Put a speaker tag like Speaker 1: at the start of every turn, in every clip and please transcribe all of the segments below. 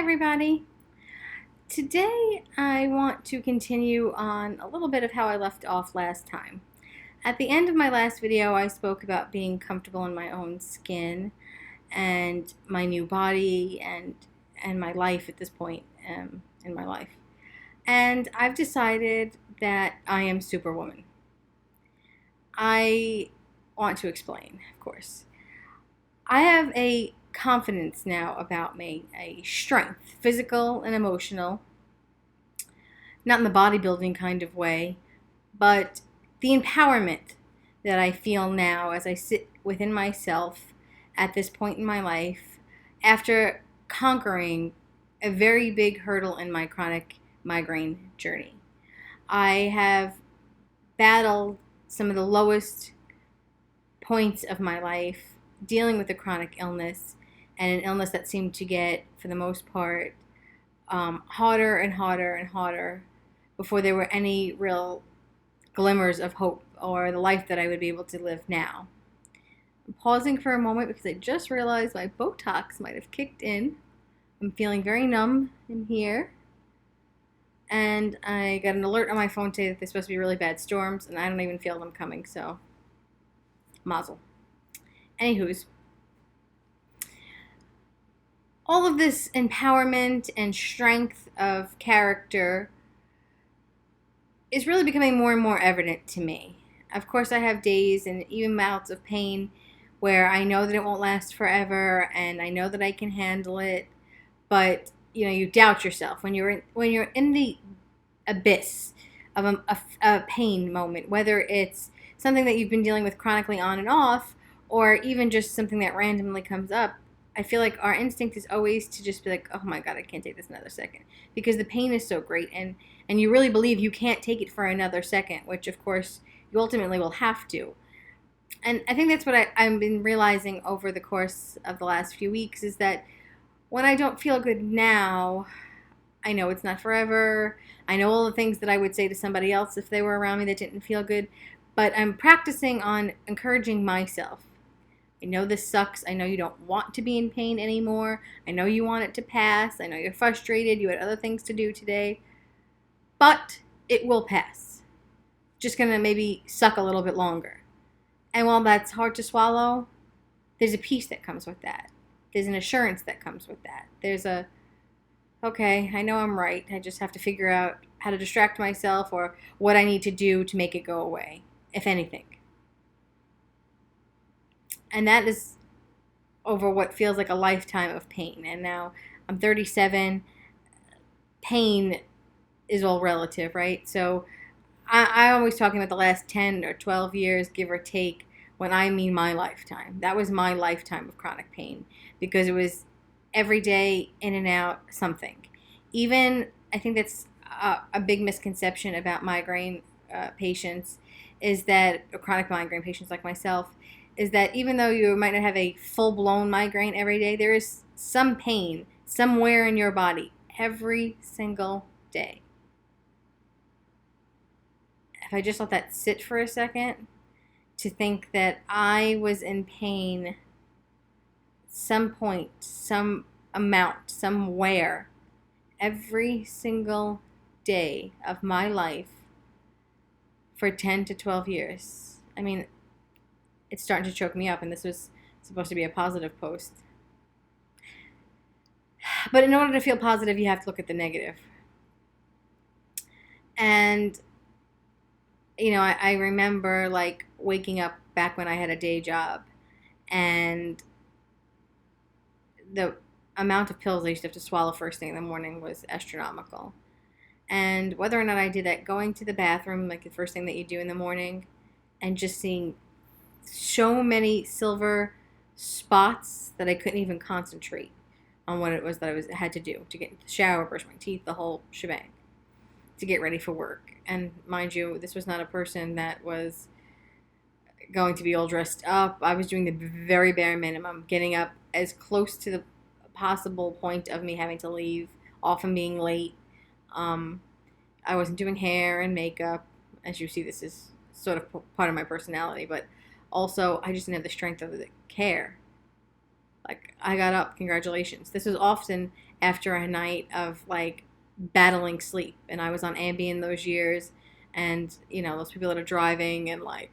Speaker 1: everybody. Today I want to continue on a little bit of how I left off last time. At the end of my last video, I spoke about being comfortable in my own skin and my new body and my life at this point in my life. And I've decided that I am Superwoman. I want to explain, of course. I have a confidence now about me, a strength, physical and emotional, not in the bodybuilding kind of way, but the empowerment that I feel now as I sit within myself at this point in my life after conquering a very big hurdle in my chronic migraine journey. I have battled some of the lowest points of my life dealing with a chronic illness, and an illness that seemed to get, for the most part, harder and harder and harder before there were any real glimmers of hope or the life that I would be able to live now. I'm pausing for a moment because I just realized my Botox might have kicked in. I'm feeling very numb in here. And I got an alert on my phone today that there's supposed to be really bad storms, and I don't even feel them coming, so mazel. Anywho's, all of this empowerment and strength of character is really becoming more and more evident to me. Of course, I have days and even bouts of pain where I know that it won't last forever, and I know that I can handle it. But you doubt yourself when you're in the abyss of a pain moment, whether it's something that you've been dealing with chronically on and off, or even just something that randomly comes up. I feel like our instinct is always to just be like, oh my God, I can't take this another second, because the pain is so great, and you really believe you can't take it for another second, which of course you ultimately will have to. And I think that's what I've been realizing over the course of the last few weeks, is that when I don't feel good now, I know it's not forever. I know all the things that I would say to somebody else if they were around me that didn't feel good, but I'm practicing on encouraging myself. I know this sucks. I know you don't want to be in pain anymore. I know you want it to pass. I know you're frustrated. You had other things to do today. But it will pass. Just going to maybe suck a little bit longer. And while that's hard to swallow, there's a peace that comes with that. There's an assurance that comes with that. There's okay, I know I'm right. I just have to figure out how to distract myself or what I need to do to make it go away, if anything. And that is over what feels like a lifetime of pain. And now I'm 37. Pain is all relative, right? So I'm always talking about the last 10 or 12 years, give or take, when I mean my lifetime. That was my lifetime of chronic pain, because it was every day, in and out, something. Even, I think that's a big misconception about migraine patients, is that, or chronic migraine patients like myself, is that even though you might not have a full-blown migraine every day, there is some pain somewhere in your body every single day. If I just let that sit for a second, to think that I was in pain some point, some amount, somewhere, every single day of my life for 10 to 12 years. I mean, it's starting to choke me up, and this was supposed to be a positive post. But in order to feel positive, you have to look at the negative. And, I remember, like, waking up back when I had a day job, and the amount of pills I used to have to swallow first thing in the morning was astronomical. And whether or not I did that, going to the bathroom, like the first thing that you do in the morning, and just seeing so many silver spots that I couldn't even concentrate on what it was that I had to do to get into the shower, brush my teeth, the whole shebang, to get ready for work. And mind you, this was not a person that was going to be all dressed up. I was doing the very bare minimum, getting up as close to the possible point of me having to leave, often being late. I wasn't doing hair and makeup. As you see, this is sort of part of my personality, but also I just didn't have the strength of the care. Like, I got up, congratulations. This was often after a night of like battling sleep. And I was on Ambien those years, and those people that are driving and like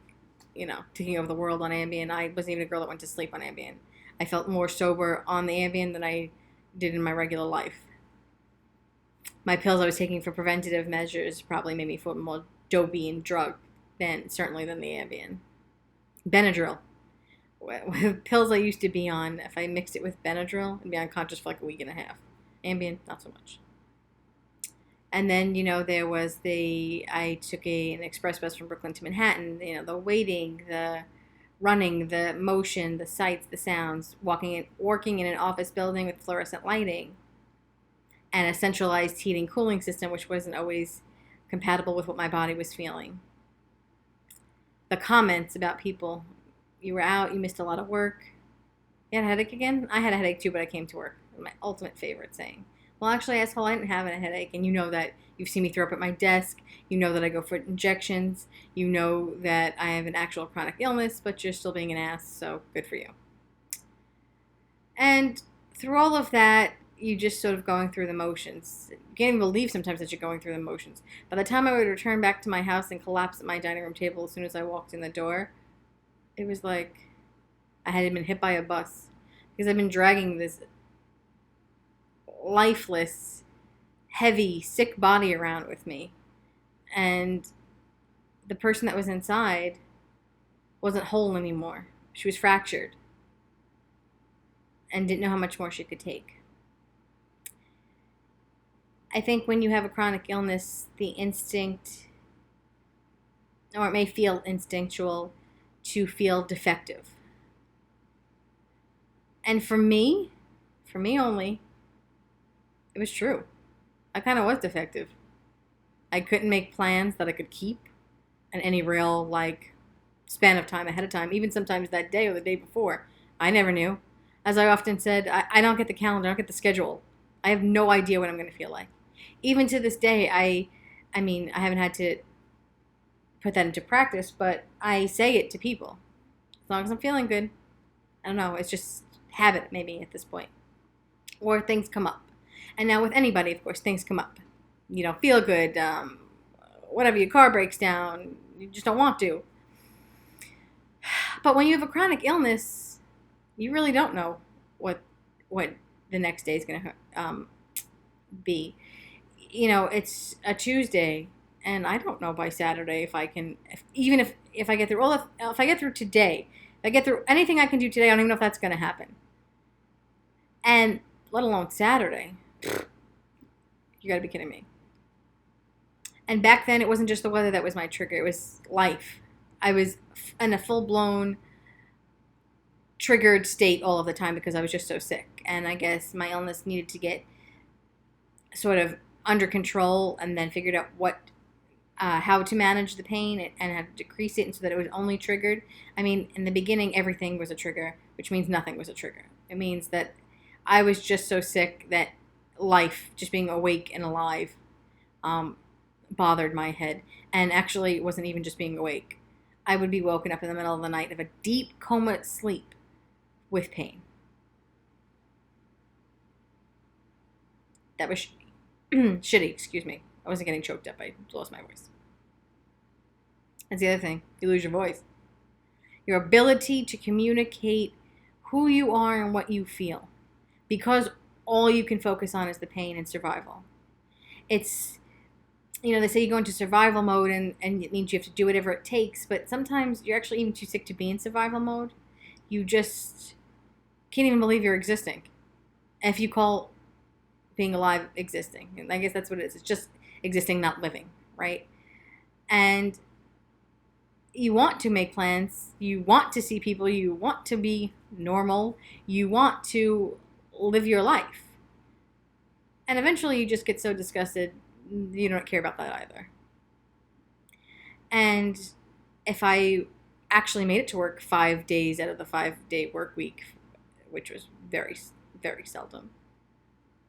Speaker 1: taking over the world on Ambien. I wasn't even a girl that went to sleep on Ambien. I felt more sober on the Ambien than I did in my regular life. My pills I was taking for preventative measures probably made me feel more dopey and drugged certainly than the Ambien. Benadryl. Pills I used to be on, if I mixed it with Benadryl, I'd be unconscious for like a week and a half. Ambien, not so much. And then, there was I took an express bus from Brooklyn to Manhattan, the waiting, the running, the motion, the sights, the sounds, working in an office building with fluorescent lighting and a centralized heating cooling system, which wasn't always compatible with what my body was feeling. The comments about people, you were out, you missed a lot of work. You had a headache again? I had a headache too, but I came to work. My ultimate favorite saying. Well, actually, asshole, I didn't have a headache, and you know that. You've seen me throw up at my desk. You know that I go for injections. You know that I have an actual chronic illness, but you're still being an ass, so good for you. And through all of that, you just sort of going through the motions. You can't even believe sometimes that you're going through the motions. By the time I would return back to my house and collapse at my dining room table as soon as I walked in the door, it was like I had been hit by a bus. Because I've been dragging this lifeless, heavy, sick body around with me. And the person that was inside wasn't whole anymore. She was fractured and didn't know how much more she could take. I think when you have a chronic illness, the instinct, or it may feel instinctual, to feel defective. And for me only, it was true. I kind of was defective. I couldn't make plans that I could keep in any real, span of time ahead of time, even sometimes that day or the day before. I never knew. As I often said, I don't get the calendar, I don't get the schedule. I have no idea what I'm going to feel like. Even to this day, I haven't had to put that into practice, but I say it to people. As long as I'm feeling good. I don't know, it's just habit maybe at this point. Or things come up. And now with anybody, of course, things come up. You don't feel good, whatever, your car breaks down, you just don't want to. But when you have a chronic illness, you really don't know what the next day is going to be. It's a Tuesday, and I don't know by Saturday if I can, if I get through if I get through today, if I get through anything I can do today, I don't even know if that's going to happen. And let alone Saturday. You got to be kidding me. And back then, it wasn't just the weather that was my trigger. It was life. I was in a full-blown triggered state all of the time because I was just so sick. And I guess my illness needed to get sort of under control, and then figured out how to manage the pain and how to decrease it, and so that it was only triggered. I mean, in the beginning, everything was a trigger, which means nothing was a trigger. It means that I was just so sick that life, just being awake and alive, bothered my head. And actually, it wasn't even just being awake. I would be woken up in the middle of the night of a deep coma sleep with pain. That was shitty, excuse me. I wasn't getting choked up. I lost my voice. That's the other thing. You lose your voice. Your ability to communicate who you are and what you feel. Because all you can focus on is the pain and survival. It's, they say you go into survival mode and it means you have to do whatever it takes, but sometimes you're actually even too sick to be in survival mode. You just can't even believe you're existing. And if you call being alive existing, and I guess that's what it is. It's just existing, not living, right? And you want to make plans. You want to see people. You want to be normal. You want to live your life. And eventually you just get so disgusted, you don't care about that either. And if I actually made it to work 5 days out of the 5-day work week, which was very, very seldom,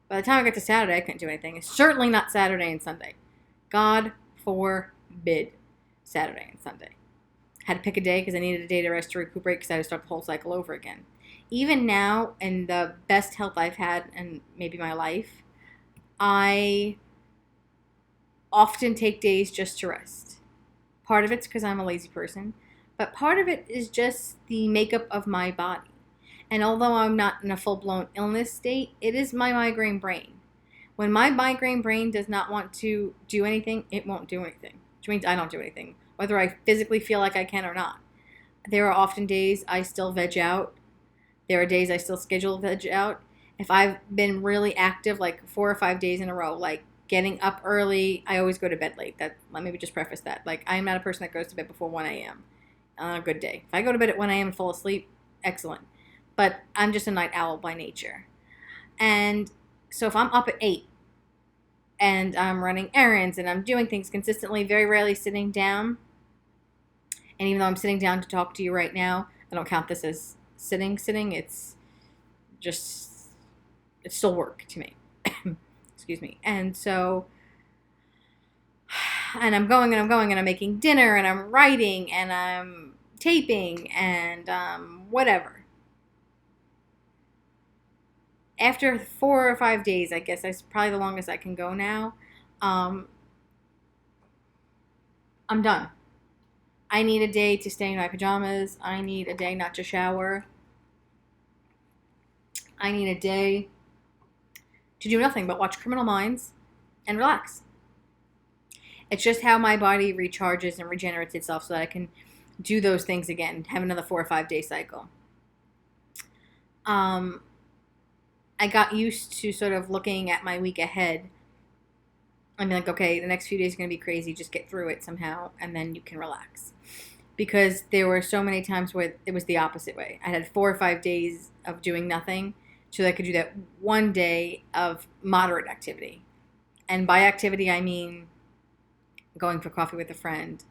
Speaker 1: by the time I got to Saturday, I couldn't do anything. Certainly not Saturday and Sunday. God forbid Saturday and Sunday. Had to pick a day because I needed a day to rest to recuperate because I had to start the whole cycle over again. even now, in the best health I've had in maybe my life, I often take days just to rest. Part of it's because I'm a lazy person, but part of it is just the makeup of my body. And although I'm not in a full blown illness state, it is my migraine brain. When my migraine brain does not want to do anything, it won't do anything, which means I don't do anything, whether I physically feel like I can or not. There are often days I still veg out. There are days I still schedule veg out. If I've been really active, like 4 or 5 days in a row, like getting up early, I always go to bed late. That, let me just preface that. Like, I'm not a person that goes to bed before 1 a.m. On a good day. If I go to bed at 1 a.m. and fall asleep, excellent. But I'm just a night owl by nature. And so if I'm up at 8 and I'm running errands and I'm doing things consistently, very rarely sitting down, and even though I'm sitting down to talk to you right now, I don't count this as sitting. It's just, it's still work to me. Excuse me. And so, and I'm going and I'm making dinner and I'm writing and I'm taping and whatever. After 4 or 5 days, I guess that's probably the longest I can go now, I'm done. I need a day to stay in my pajamas. I need a day not to shower. I need a day to do nothing but watch Criminal Minds and relax. It's just how my body recharges and regenerates itself so that I can do those things again, have another 4 or 5 day cycle. I got used to sort of looking at my week ahead. I'm like, okay, the next few days are going to be crazy. Just get through it somehow, and then you can relax. Because there were so many times where it was the opposite way. I had 4 or 5 days of doing nothing, so that I could do that one day of moderate activity. And by activity, I mean going for coffee with a friend,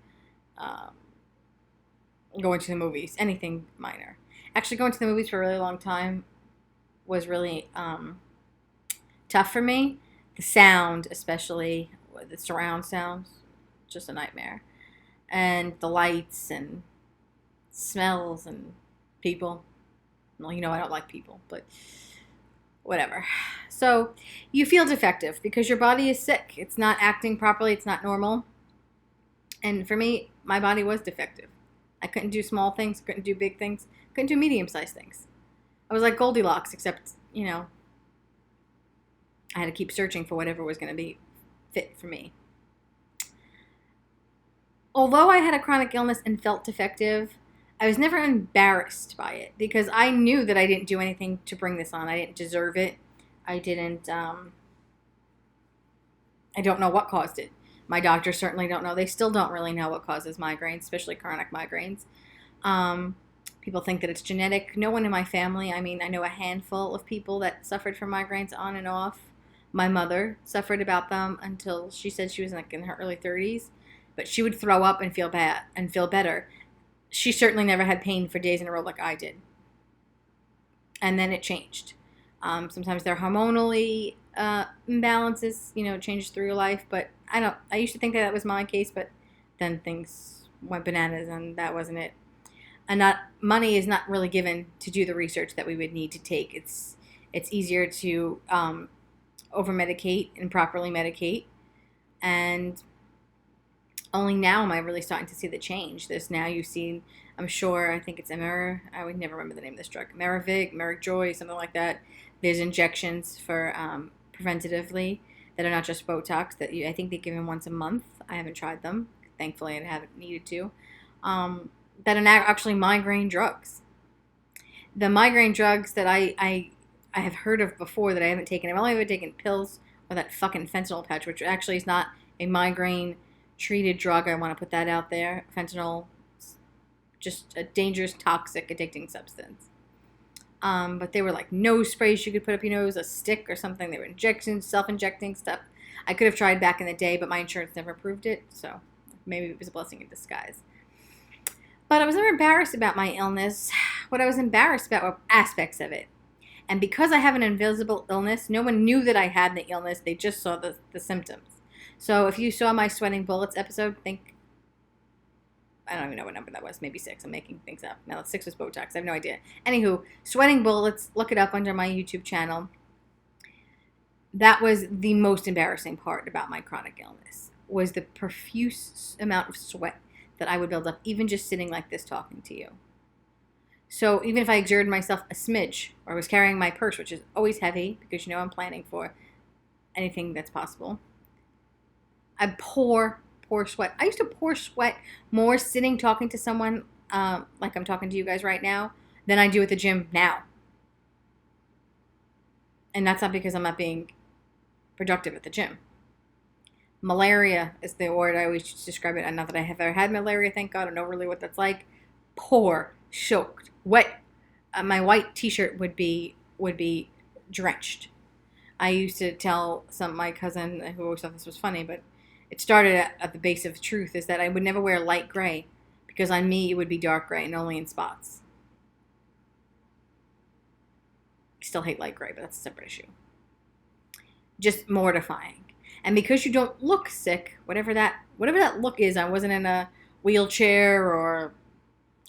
Speaker 1: going to the movies, anything minor. Actually, going to the movies for a really long time was really tough for me. The sound, especially the surround sounds, just a nightmare. And the lights and smells and people. Well, you know I don't like people, but whatever. So you feel defective because your body is sick. It's not acting properly. It's not normal. And for me, my body was defective. I couldn't do small things, couldn't do big things, couldn't do medium-sized things. I was like Goldilocks, except, you know, I had to keep searching for whatever was going to be fit for me. Although I had a chronic illness and felt defective, I was never embarrassed by it because I knew that I didn't do anything to bring this on. I didn't deserve it. I don't know what caused it. My doctors certainly don't know. They still don't really know what causes migraines, especially chronic migraines. People think that it's genetic. No one in my family. I mean, I know a handful of people that suffered from migraines on and off. My mother suffered about them until she said she was like in her early 30s. But she would throw up and feel bad and feel better. She certainly never had pain for days in a row like I did. And then it changed. Sometimes they're hormonally imbalances, you know, it changes through your life. But I used to think that was my case, but then things went bananas and that wasn't it. And money is not really given to do the research that we would need to take. It's easier to over-medicate and properly medicate. And only now am I really starting to see the change. This now you've seen, I'm sure, I think it's I would never remember the name of this drug. Merijoy, something like that. There's injections for preventatively that are not just Botox. That I think they give them once a month. I haven't tried them. Thankfully, I haven't needed to. That are actually migraine drugs. The migraine drugs that I have heard of before that I haven't taken. I've only ever taken pills or that fucking fentanyl patch, which actually is not a migraine treated drug. I want to put that out there. Fentanyl, just a dangerous, toxic, addicting substance. But they were like nose sprays you could put up your nose, a stick or something. They were injections, self-injecting stuff. I could have tried back in the day, but my insurance never approved it, so maybe it was a blessing in disguise. But I was never embarrassed about my illness. What I was embarrassed about were aspects of it. And because I have an invisible illness, no one knew that I had the illness. They just saw the symptoms. So if you saw my Sweating Bullets episode, I don't even know what number that was. Maybe 6. I'm making things up. No, 6 was Botox. I have no idea. Anywho, sweating bullets. Look it up under my YouTube channel. That was the most embarrassing part about my chronic illness, was the profuse amount of sweat that I would build up, even just sitting like this talking to you. So even if I exerted myself a smidge, or was carrying my purse, which is always heavy, because you know I'm planning for anything that's possible, I pour sweat. I used to pour sweat more sitting talking to someone, like I'm talking to you guys right now, than I do at the gym now. And that's not because I'm not being productive at the gym. Malaria is the word I always describe it. Not that I have ever had malaria, thank God. I don't know really what that's like. Poor, soaked, wet. My white T-shirt would be drenched. I used to tell my cousin, who always thought this was funny, but it started at the base of truth, is that I would never wear light gray, because on me it would be dark gray and only in spots. I still hate light gray, but that's a separate issue. Just mortifying. And because you don't look sick, whatever that look is, I wasn't in a wheelchair or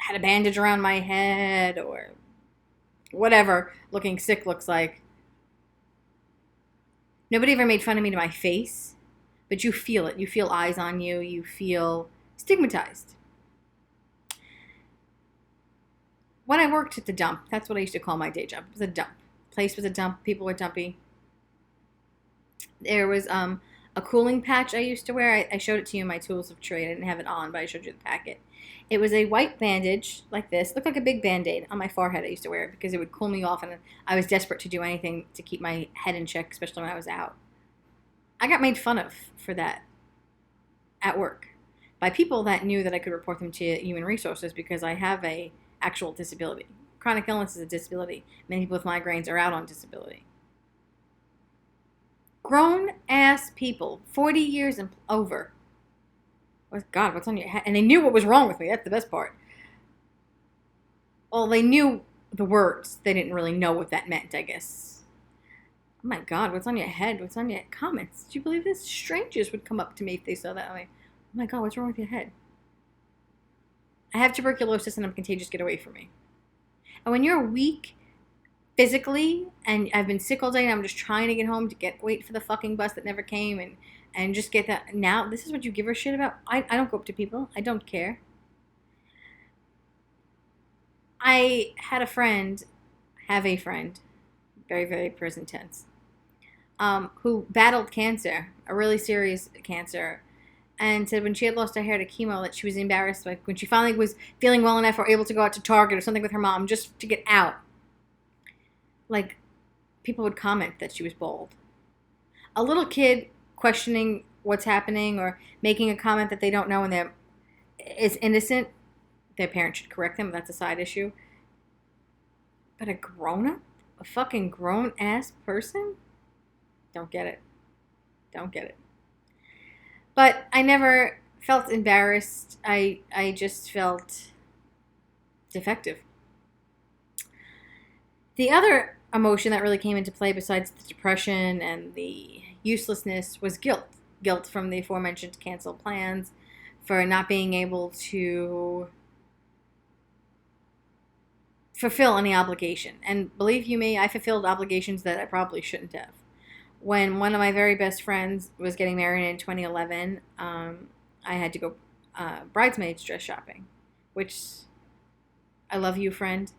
Speaker 1: had a bandage around my head or whatever looking sick looks like. Nobody ever made fun of me to my face, but you feel it. You feel eyes on you. You feel stigmatized. When I worked at the dump, that's what I used to call my day job. It was a dump. Place was a dump. People were dumpy. There was a cooling patch I used to wear. I showed it to you in my tools of trade. I didn't have it on, but I showed you the packet. It was a white bandage like this. It looked like a big Band-Aid on my forehead. I used to wear it because it would cool me off, and I was desperate to do anything to keep my head in check, especially when I was out. I got made fun of for that at work by people that knew that I could report them to Human Resources because I have a actual disability. Chronic illness is a disability. Many people with migraines are out on disability. Grown-ass people, 40 years and over. God, what's on your head? And they knew what was wrong with me. That's the best part. Well, they knew the words. They didn't really know what that meant, I guess. Oh my God, what's on your head? What's on your comments? Do you believe this? Strangers would come up to me if they saw that. I'm like, oh my God, what's wrong with your head? I have tuberculosis and I'm contagious. Get away from me. And when you're weak physically, and I've been sick all day and I'm just trying to get home to wait for the fucking bus that never came and just get that. Now, this is what you give a shit about? I don't go up to people. I don't care. I have a friend, very, very present tense, who battled cancer, a really serious cancer, and said when she had lost her hair to chemo that she was embarrassed, like when she finally was feeling well enough or able to go out to Target or something with her mom just to get out. Like, people would comment that she was bald. A little kid questioning what's happening or making a comment that they don't know and is innocent, their parents should correct them. That's a side issue. But a grown-up? A fucking grown-ass person? Don't get it. Don't get it. But I never felt embarrassed. I just felt defective. The other emotion that really came into play besides the depression and the uselessness was guilt. Guilt from the aforementioned canceled plans, for not being able to fulfill any obligation. And believe you me, I fulfilled obligations that I probably shouldn't have. When one of my very best friends was getting married in 2011, I had to go bridesmaids dress shopping, which I love you, friend,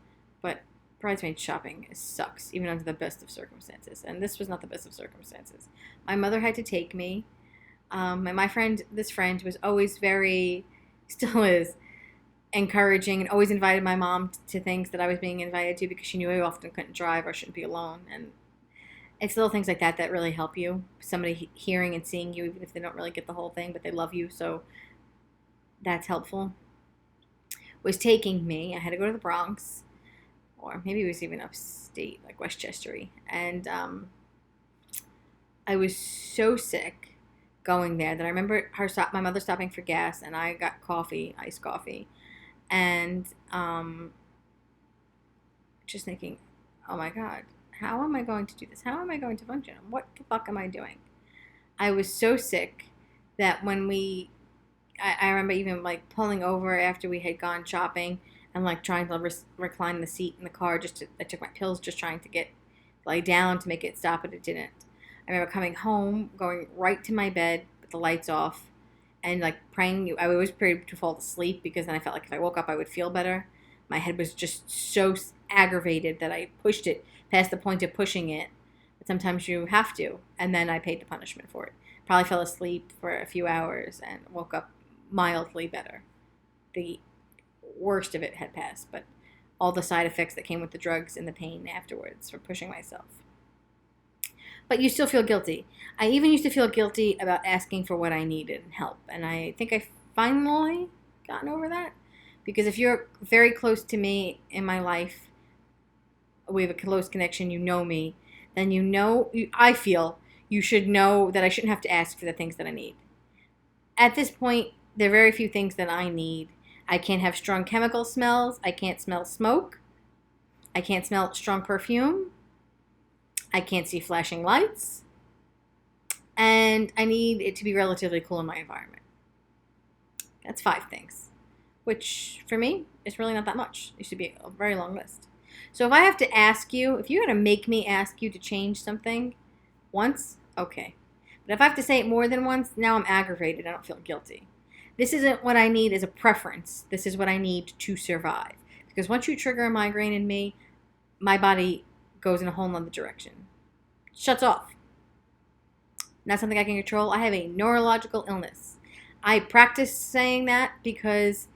Speaker 1: but bridesmaid shopping sucks, even under the best of circumstances. And this was not the best of circumstances. My mother had to take me. And this friend was always still is, encouraging and always invited my mom to things that I was being invited to because she knew I often couldn't drive or shouldn't be alone. And it's little things like that that really help you. Somebody hearing and seeing you, even if they don't really get the whole thing, but they love you. So that's helpful. Was taking me. I had to go to the Bronx. Or maybe it was even upstate, like Westchester-y. And I was so sick going there that I remember my mother stopping for gas, and I got coffee, iced coffee. And just thinking, oh my God, how am I going to do this? How am I going to function? What the fuck am I doing? I was so sick that when I remember even like pulling over after we had gone shopping and like trying to recline the seat in the car. I took my pills just trying to lay down to make it stop, but it didn't. I remember coming home, going right to my bed with the lights off, and like praying. I always prayed to fall asleep because then I felt like if I woke up, I would feel better. My head was just so aggravated that I pushed it past the point of pushing it. But sometimes you have to, and then I paid the punishment for it. Probably fell asleep for a few hours and woke up mildly better. The worst of it had passed, but all the side effects that came with the drugs and the pain afterwards for pushing myself. But you still feel guilty. I even used to feel guilty about asking for what I needed and help, and I think I finally gotten over that. Because if you're very close to me in my life, we have a close connection, you know me, then I feel you should know that I shouldn't have to ask for the things that I need. At this point, there are very few things that I need. I can't have strong chemical smells. I can't smell smoke. I can't smell strong perfume. I can't see flashing lights. And I need it to be relatively cool in my environment. That's 5 things, which for me is really not that much. It should be a very long list. So if I have to ask you, if you're going to make me ask you to change something once, okay. But if I have to say it more than once, now I'm aggravated. I don't feel guilty. This isn't what I need as a preference. This is what I need to survive. Because once you trigger a migraine in me, my body goes in a whole other direction. Shuts off. Not something I can control. I have a neurological illness. I practice saying that because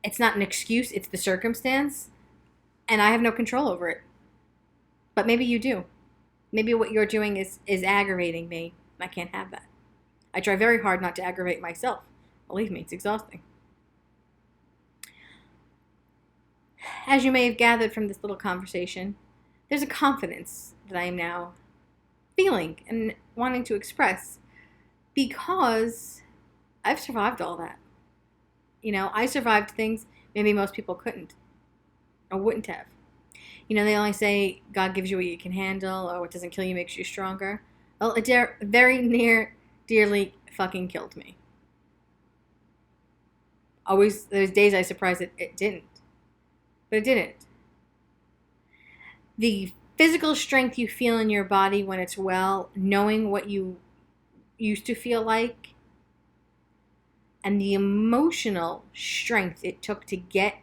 Speaker 1: it's not an excuse, it's the circumstance, and I have no control over it. But maybe you do. Maybe what you're doing is aggravating me. I can't have that. I try very hard not to aggravate myself. Believe me, it's exhausting. As you may have gathered from this little conversation, there's a confidence that I am now feeling and wanting to express because I've survived all that. I survived things maybe most people couldn't or wouldn't have. They only say God gives you what you can handle, or what doesn't kill you makes you stronger. Well, it very dearly fucking killed me. Always, there's days I was surprised it didn't. But it didn't. The physical strength you feel in your body when it's well, knowing what you used to feel like, and the emotional strength it took to get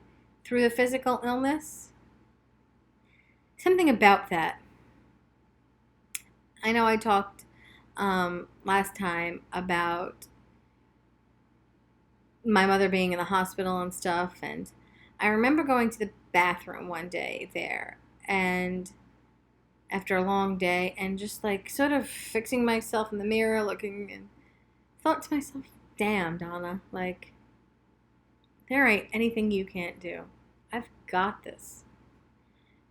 Speaker 1: through the physical illness, something about that. I know I talked last time about my mother being in the hospital and stuff, and I remember going to the bathroom one day there, and after a long day, and just like sort of fixing myself in the mirror, looking, and thought to myself, damn, Donna, like, there ain't anything you can't do. I've got this.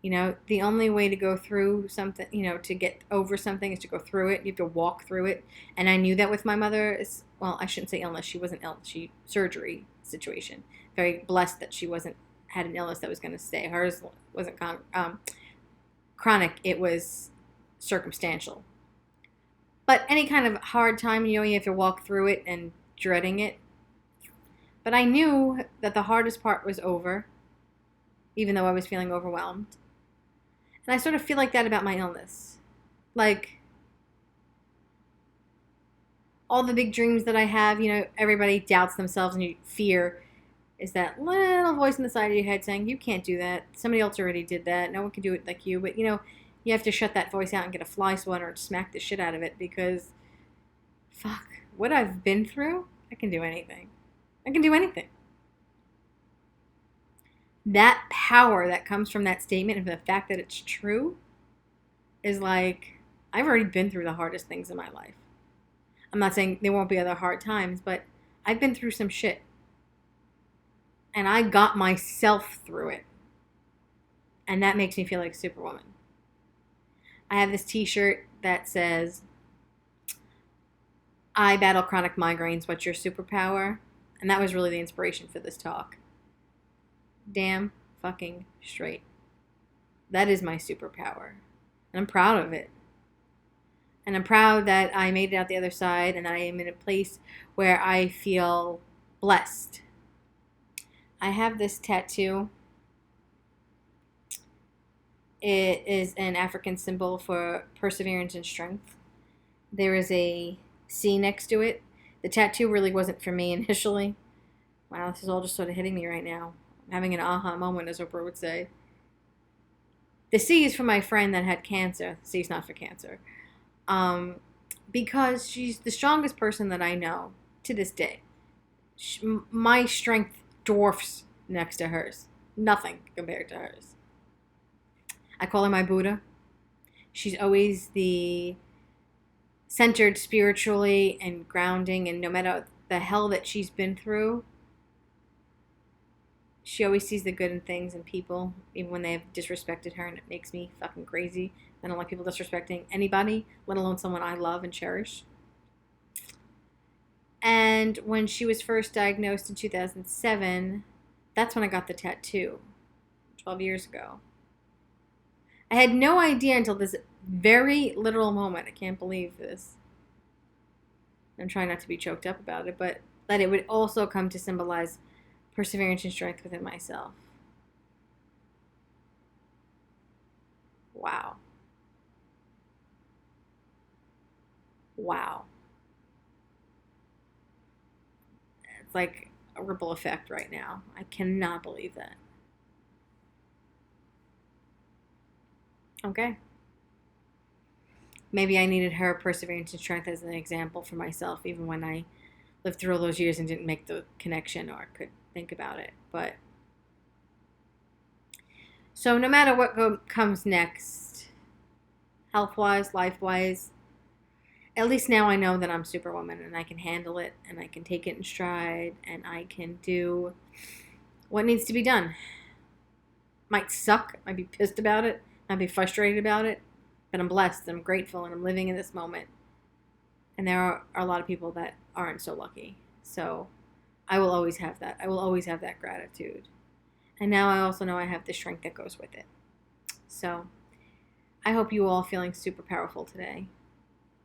Speaker 1: The only way to go through something, to get over something is to go through it. You have to walk through it. And I knew that with my mother. Well, I shouldn't say illness. She wasn't ill. Surgery situation. Very blessed that she had an illness that was going to stay. Hers wasn't chronic. It was circumstantial. But any kind of hard time, you have to walk through it and dreading it. But I knew that the hardest part was over, even though I was feeling overwhelmed. And I sort of feel like that about my illness. Like, all the big dreams that I have, everybody doubts themselves, and fear is that little voice in the side of your head saying, you can't do that. Somebody else already did that. No one can do it like you. But, you have to shut that voice out and get a fly swatter and smack the shit out of it, because, fuck, what I've been through, I can do anything. I can do anything. That power that comes from that statement and the fact that it's true is like, I've already been through the hardest things in my life. I'm not saying there won't be other hard times, but I've been through some shit. And I got myself through it. And that makes me feel like Superwoman. I have this t-shirt that says, I battle chronic migraines, what's your superpower? And that was really the inspiration for this talk. Damn fucking straight. That is my superpower. And I'm proud of it. And I'm proud that I made it out the other side and that I am in a place where I feel blessed. I have this tattoo. It is an African symbol for perseverance and strength. There is a C next to it. The tattoo really wasn't for me initially. Wow, this is all just sort of hitting me right now. I'm having an aha moment, as Oprah would say. The C is for my friend that had cancer. The C is not for cancer. Because she's the strongest person that I know to this day. My strength dwarfs next to hers. Nothing compared to hers. I call her my Buddha. She's always the centered spiritually and grounding, and no matter the hell that she's been through, she always sees the good in things and people, even when they have disrespected her, and it makes me fucking crazy. I don't like people disrespecting anybody, let alone someone I love and cherish. And when she was first diagnosed in 2007, that's when I got the tattoo, 12 years ago. I had no idea until this very literal moment, I can't believe this. I'm trying not to be choked up about it, but that it would also come to symbolize perseverance and strength within myself. Wow. Wow. It's like a ripple effect right now. I cannot believe that. Okay. Maybe I needed her perseverance and strength as an example for myself, even when I lived through all those years and didn't make the connection or could think about it. But so no matter what comes next, health-wise, life-wise, at least now I know that I'm Superwoman and I can handle it and I can take it in stride and I can do what needs to be done. Might suck, might be pissed about it, might be frustrated about it, but I'm blessed, I'm grateful, and I'm living in this moment. And there are a lot of people that aren't so lucky. So I will always have that. I will always have that gratitude. And now I also know I have the strength that goes with it. So I hope you all feeling super powerful today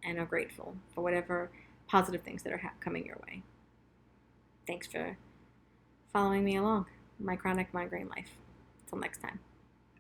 Speaker 1: and are grateful for whatever positive things that are coming your way. Thanks for following me along my chronic migraine life. Until next time.